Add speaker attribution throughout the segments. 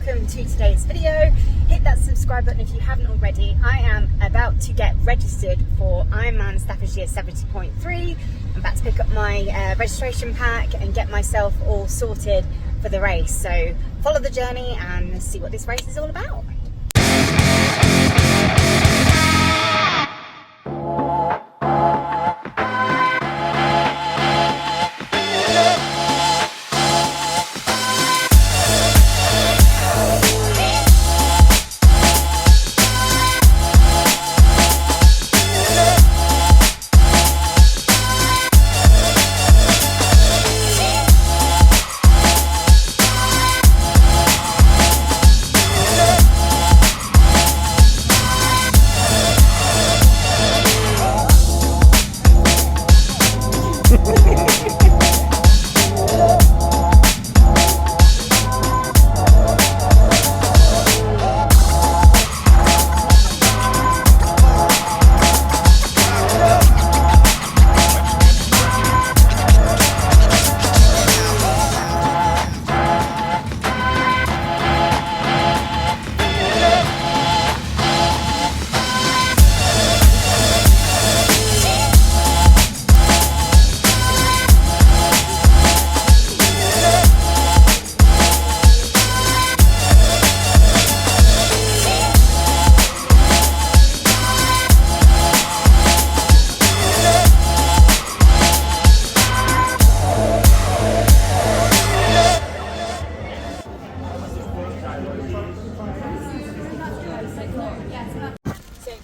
Speaker 1: welcome to today's video. Hit that subscribe button if you haven't already. I am about to get registered for IRONMAN Staffordshire 70.3. I'm about to pick up my registration pack and get myself all sorted for the race. So follow the journey and see what this race is all about.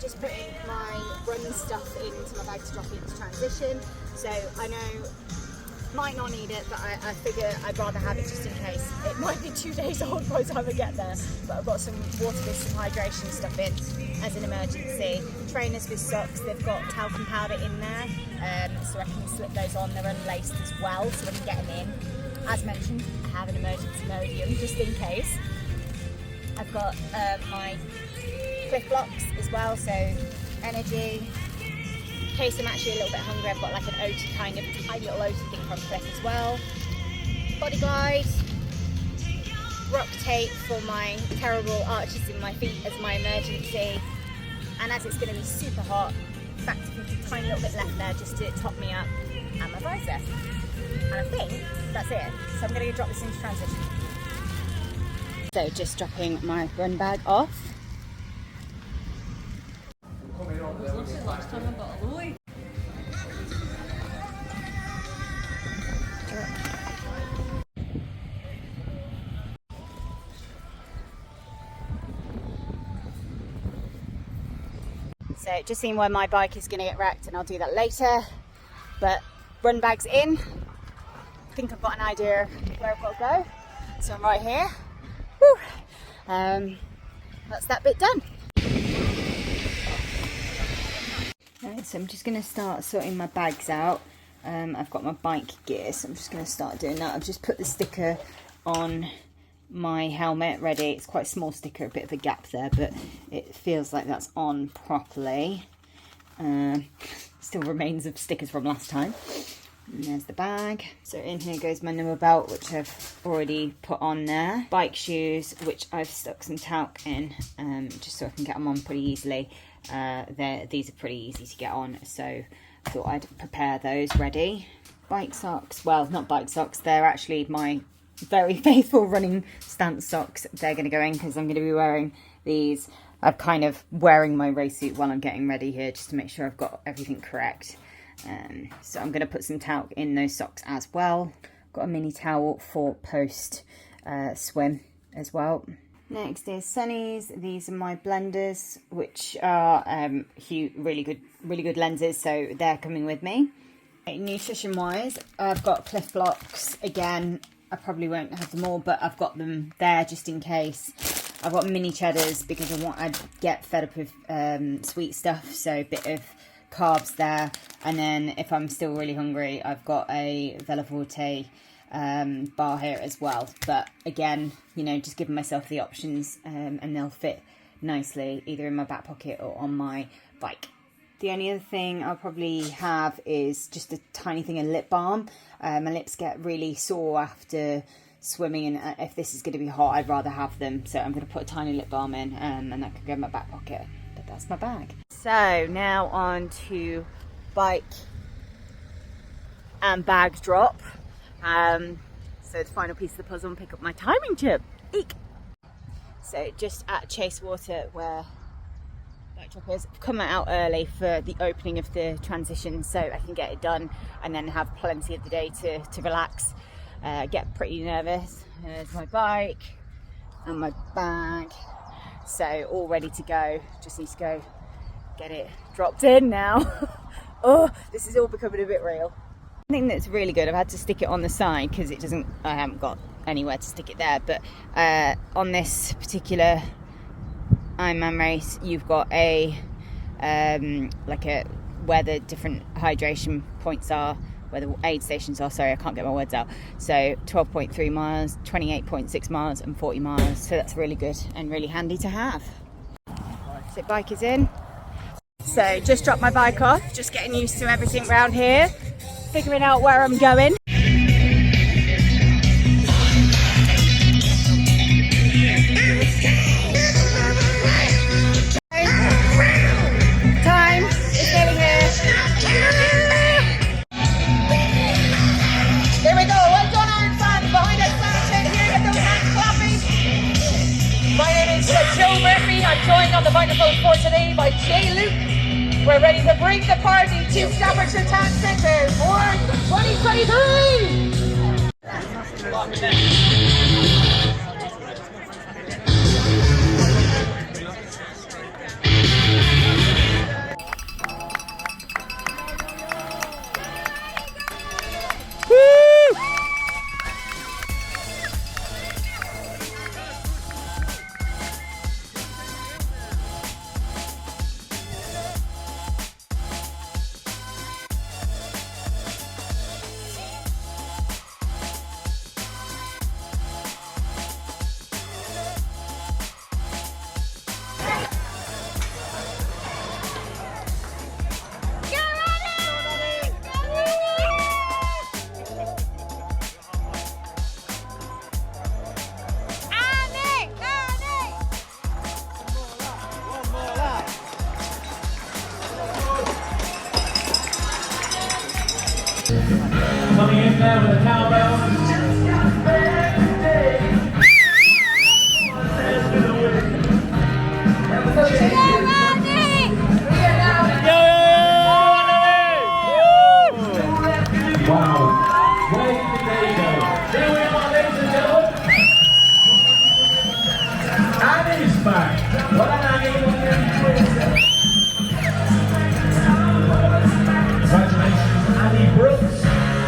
Speaker 1: Just putting my run stuff into my bag to drop into transition. So I know might not need it, but I figure I'd rather have it just in case. It might be 2 days old by the time I get there, but I've got some water with some hydration stuff in as an emergency. Trainers with socks, they've got talcum powder in there, so I can slip those on. They're unlaced as well, so I can get them in. As mentioned, I have an emergency Imodium just in case. I've got my Cliff blocks as well, so energy. In case I'm actually a little bit hungry, I've got like an OT kind of tiny little OT thing from Cliff as well. Body glide, rock tape for my terrible arches in my feet as my emergency, and as it's going to be super hot, factor a tiny little bit left there just to top me up, and my visor. And I think that's it. So I'm going to drop this into transition. So just dropping my run bag off.
Speaker 2: Last time I got a Louis.
Speaker 1: So just seeing where my bike is going to get wrecked, and I'll do that later. But run bag's in. I think I've got an idea of where I've got to go. So I'm right here. Woo. That's that bit done. Right, so I'm just going to start sorting my bags out. I've got my bike gear, so I'm just going to start doing that. I've just put the sticker on my helmet ready. It's quite a small sticker, a bit of a gap there, but it feels like that's on properly. Still remains of stickers from last time. And there's the bag. So in here goes my number belt, which I've already put on there. Bike shoes, which I've stuck some talc in, just so I can get them on pretty easily. These are pretty easy to get on, so I thought I'd prepare those ready. Bike socks, well, not bike socks, they're actually my very faithful running stance socks. They're going to go in because I'm going to be wearing these. I'm kind of wearing my race suit while I'm getting ready here, just to make sure I've got everything correct. So I'm going to put some talc in those socks as well. Got a mini towel for post swim as well. Next is Sunnies. These are my blenders, which are really good lenses, so they're coming with me. Nutrition wise, I've got Cliff blocks. Again, I probably won't have them all, but I've got them there just in case. I've got mini cheddars because I get fed up with sweet stuff, so a bit of carbs there. And then if I'm still really hungry, I've got a Vela Forte bar here as well. But again, you know, just giving myself the options, and they'll fit nicely either in my back pocket or on my bike. The only other thing I'll probably have is just a tiny thing of lip balm. My lips get really sore after swimming, and if this is going to be hot, I'd rather have them. So I'm going to put a tiny lip balm in, and that can go in my back pocket. But that's my bag. So now on to bike and bag drop. So the final piece of the puzzle, and pick up my timing chip. Eek! So just at Chase Water where bike drop is, I've come out early for the opening of the transition so I can get it done and then have plenty of the day to relax. Get pretty nervous. There's my bike and my bag. So all ready to go. Just need to go get it dropped in now. Oh, this is all becoming a bit real. I think that's really good. I've had to stick it on the side because I haven't got anywhere to stick it there. But on this particular Ironman race, you've got a where the different hydration points are, where the aid stations are. Sorry, I can't get my words out. So 12.3 miles, 28.6 miles and 40 miles. So that's really good and really handy to have. So bike is in. So just dropped my bike off, just getting used to everything around here, figuring out where I'm going. Time is nearly here. Here we go. Well done, Iron fans. Behind us, stand here. Get those hands clapping.
Speaker 2: My name is Joe Murphy. I'm joined on the microphone for today by Jay Luke. We're ready to bring the party to Staffordshire Town Centre for 2023!
Speaker 3: Coming in there with a cowbell. Wow. There you go. Here we are, ladies and gentlemen. Annie's back. Well done, Annie. Congratulations, Annie Brooks.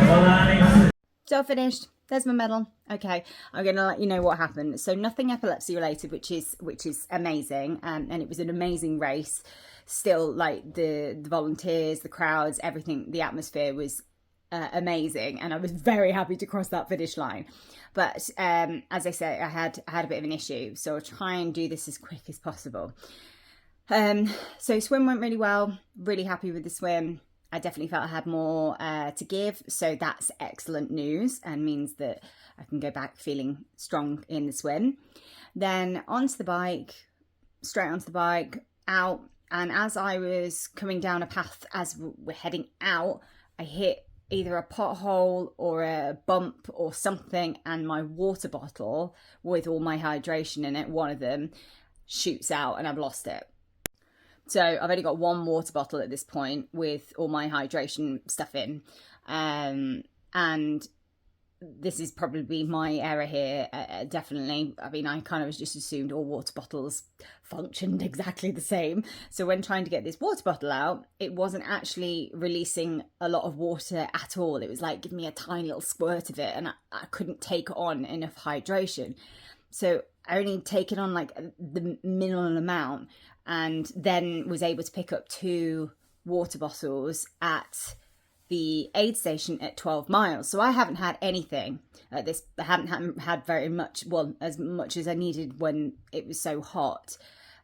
Speaker 3: Well done, Annie.
Speaker 1: So finished. There's my medal. Okay, I'm gonna let you know what happened. So nothing epilepsy related, which is amazing, and it was an amazing race. Still, like the volunteers, the crowds, everything, the atmosphere was amazing, and I was very happy to cross that finish line. But as I say, I had a bit of an issue, so I'll try and do this as quick as possible. So swim went really well. Really happy with the swim. I definitely felt I had more to give, so that's excellent news and means that I can go back feeling strong in the swim. Then onto the bike, straight onto the bike, out, and as I was coming down a path as we're heading out, I hit either a pothole or a bump or something, and my water bottle with all my hydration in it, one of them, shoots out and I've lost it. So I've only got one water bottle at this point with all my hydration stuff in. And this is probably my error here, definitely. I mean, I kind of just assumed all water bottles functioned exactly the same. So when trying to get this water bottle out, it wasn't actually releasing a lot of water at all. It was like giving me a tiny little squirt of it, and I couldn't take on enough hydration. So I only taken on like the minimal amount, and then was able to pick up 2 water bottles at the aid station at 12 miles. So I haven't had anything at this. I haven't had very much, well, as much as I needed when it was so hot.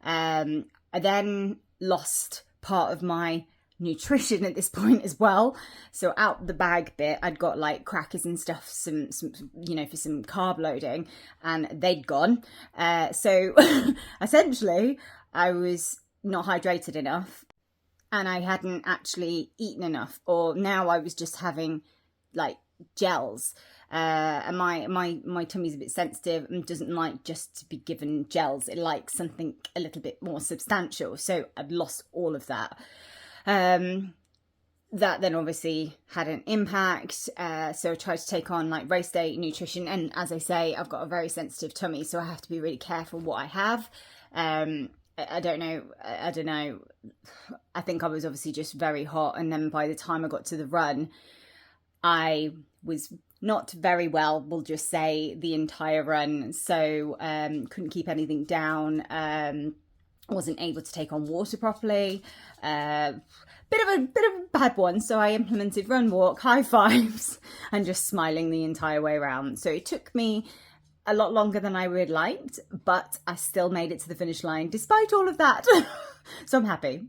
Speaker 1: I then lost part of my nutrition at this point as well. So out the bag bit, I'd got like crackers and stuff, some you know, for some carb loading, and they'd gone. So essentially I was not hydrated enough, and I hadn't actually eaten enough, or now I was just having like gels. And my tummy's a bit sensitive and doesn't like just to be given gels. It likes something a little bit more substantial. So I'd lost all of that. That then obviously had an impact. So I tried to take on like race day nutrition. And as I say, I've got a very sensitive tummy, so I have to be really careful what I have. I don't know. I think I was obviously just very hot. And then by the time I got to the run, I was not very well, we'll just say, the entire run. So couldn't keep anything down. Wasn't able to take on water properly. Bit of a bad one. So I implemented run, walk, high fives, and just smiling the entire way around. So it took me a lot longer than I would have liked, but I still made it to the finish line despite all of that. So I'm happy.